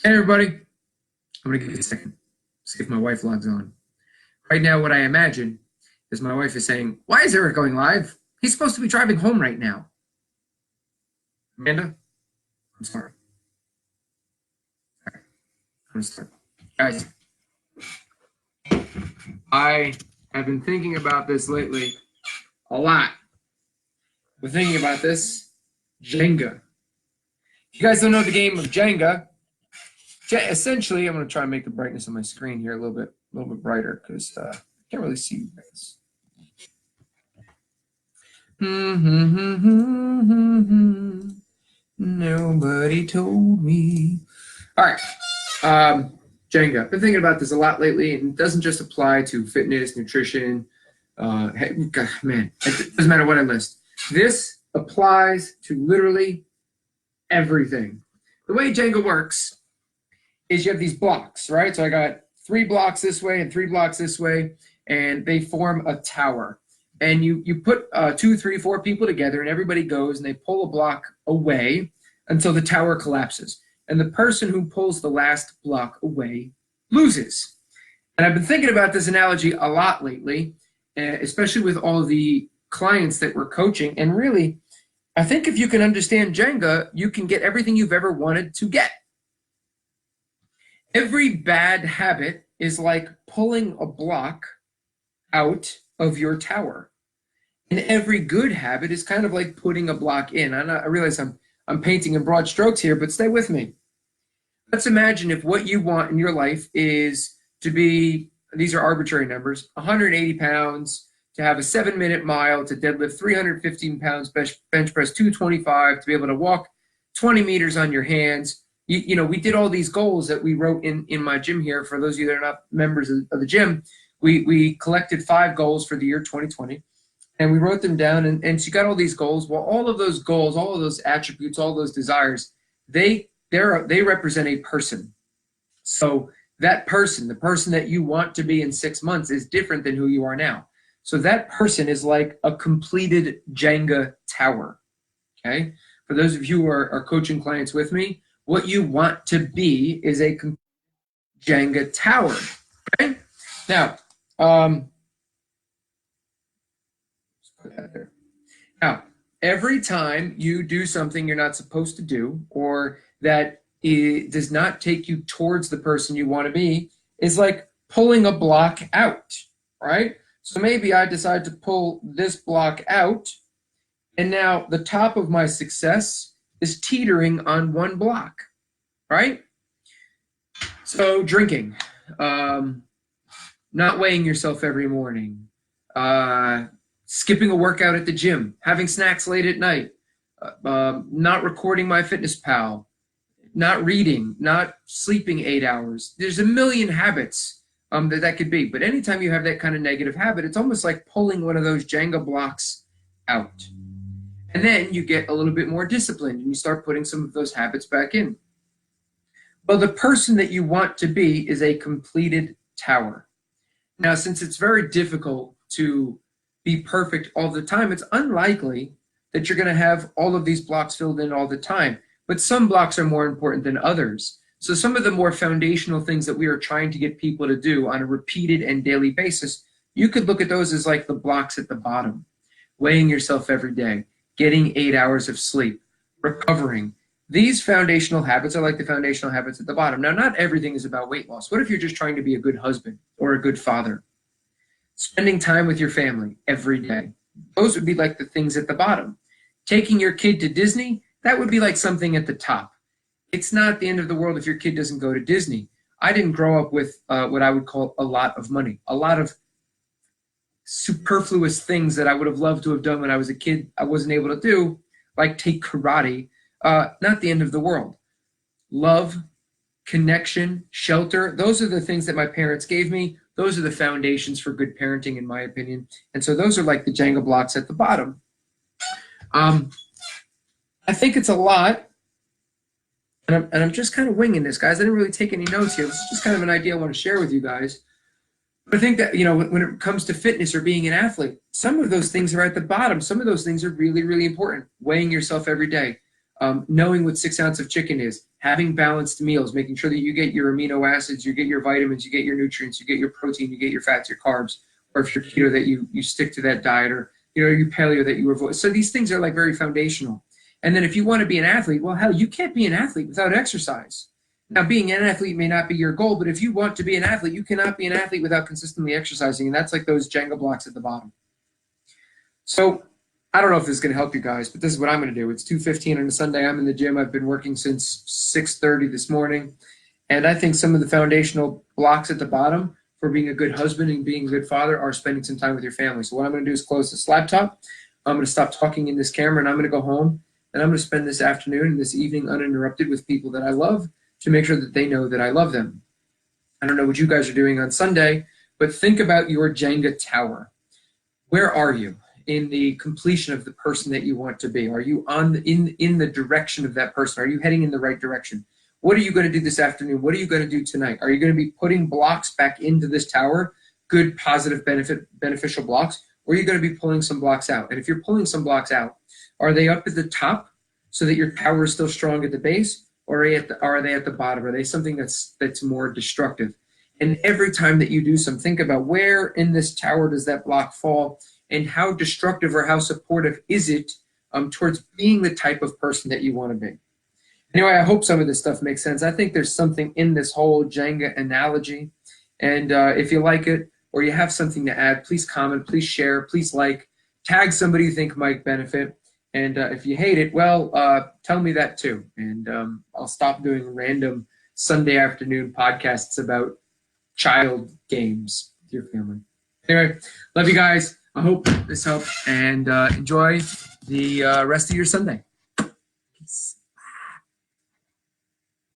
Hey everybody, I'm gonna give you a second. See if my wife logs on. Right now, what I imagine is my wife is saying, "Why is Eric going live? He's supposed to be driving home right now." Amanda, I'm sorry. All right, I'm gonna start. Guys, I have been thinking about this lately a lot. I've been thinking about this Jenga. If you guys don't know the game of Jenga, essentially, I'm gonna try and make the brightness on my screen here a little bit brighter because I can't really see you guys. Nobody told me. All right. Jenga. I've been thinking about this a lot lately, and it doesn't just apply to fitness, nutrition. Hey, God, man, it doesn't matter what I list. This applies to literally everything. The way Jenga works is you have these blocks, right? So I got 3 blocks this way and 3 blocks this way, and they form a tower. And you put 2, 3, 4 people together, and everybody goes and they pull a block away until the tower collapses. And the person who pulls the last block away loses. And I've been thinking about this analogy a lot lately, especially with all the clients that we're coaching. And really, I think if you can understand Jenga, you can get everything you've ever wanted to get. Every bad habit is like pulling a block out of your tower. And every good habit is kind of like putting a block in. I realize I'm painting in broad strokes here, but stay with me. Let's imagine if what you want in your life is to be, these are arbitrary numbers, 180 pounds, to have a 7-minute mile, to deadlift 315 pounds, bench press 225, to be able to walk 20 meters on your hands. You know, we did all these goals that we wrote in my gym here. For those of you that are not members of the gym, we collected 5 goals for the year 2020, and we wrote them down, and she got all these goals. Well, all of those goals, all of those attributes, all those desires, they represent a person. So that person, the person that you want to be in 6 months, is different than who you are now. So that person is like a completed Jenga tower, okay? For those of you who are coaching clients with me, what you want to be is a Jenga tower, okay? Now, let's put that there. Now, every time you do something you're not supposed to do, or that it does not take you towards the person you want to be, is like pulling a block out, right? So maybe I decide to pull this block out, and now the top of my success is teetering on 1 block, right? So drinking, not weighing yourself every morning, skipping a workout at the gym, having snacks late at night, not recording MyFitnessPal, not reading, not sleeping 8 hours. There's a million habits that could be. But anytime you have that kind of negative habit, it's almost like pulling one of those Jenga blocks out. And then you get a little bit more disciplined and you start putting some of those habits back in. Well, the person that you want to be is a completed tower. Now, since it's very difficult to be perfect all the time, it's unlikely that you're going to have all of these blocks filled in all the time. But some blocks are more important than others. So some of the more foundational things that we are trying to get people to do on a repeated and daily basis, you could look at those as like the blocks at the bottom. Weighing yourself every day, getting 8 hours of sleep, recovering. These foundational habits are like the foundational habits at the bottom. Now, not everything is about weight loss. What if you're just trying to be a good husband or a good father? Spending time with your family every day. Those would be like the things at the bottom. Taking your kid to Disney, that would be like something at the top. It's not the end of the world if your kid doesn't go to Disney. I didn't grow up with what I would call a lot of money, a lot of superfluous things that I would have loved to have done when I was a kid I wasn't able to do, like take karate. Not the end of the world. Love, connection, shelter, those are the things that my parents gave me. Those are the foundations for good parenting, in my opinion. And so those are like the Jenga blocks at the bottom. I think it's a lot. And I'm just kind of winging this, guys. I didn't really take any notes here. This is just kind of an idea I want to share with you guys. But I think that, you know, when it comes to fitness or being an athlete, some of those things are at the bottom. Some of those things are really, really important. Weighing yourself every day, knowing what 6 ounces of chicken is, having balanced meals, making sure that you get your amino acids, you get your vitamins, you get your nutrients, you get your protein, you get your fats, your carbs, or if you're keto, that you stick to that diet, or you paleo, that you avoid. So these things are like very foundational. And then if you want to be an athlete, well, hell, you can't be an athlete without exercise. Now, being an athlete may not be your goal, but if you want to be an athlete, you cannot be an athlete without consistently exercising, and that's like those Jenga blocks at the bottom. So I don't know if this is going to help you guys, but this is what I'm going to do. It's 2:15 on a Sunday. I'm in the gym. I've been working since 6:30 this morning, and I think some of the foundational blocks at the bottom for being a good husband and being a good father are spending some time with your family. So what I'm going to do is close this laptop. I'm going to stop talking in this camera, and I'm going to go home, and I'm going to spend this afternoon and this evening uninterrupted with people that I love, to make sure that they know that I love them. I don't know what you guys are doing on Sunday, but think about your Jenga tower. Where are you in the completion of the person that you want to be? Are you in the direction of that person? Are you heading in the right direction? What are you going to do this afternoon? What are you going to do tonight? Are you going to be putting blocks back into this tower, good, positive, beneficial blocks, or are you going to be pulling some blocks out? And if you're pulling some blocks out, are they up at the top so that your tower is still strong at the base? Or are they at the bottom? Are they something that's more destructive? And every time that you do some, think about where in this tower does that block fall, and how destructive or how supportive is it towards being the type of person that you want to be. Anyway, I hope some of this stuff makes sense. I think there's something in this whole Jenga analogy. And if you like it or you have something to add, please comment, please share, please like, tag somebody you think might benefit. And if you hate it, well, tell me that too. And I'll stop doing random Sunday afternoon podcasts about child games with your family. Anyway, love you guys. I hope this helped, and enjoy the rest of your Sunday.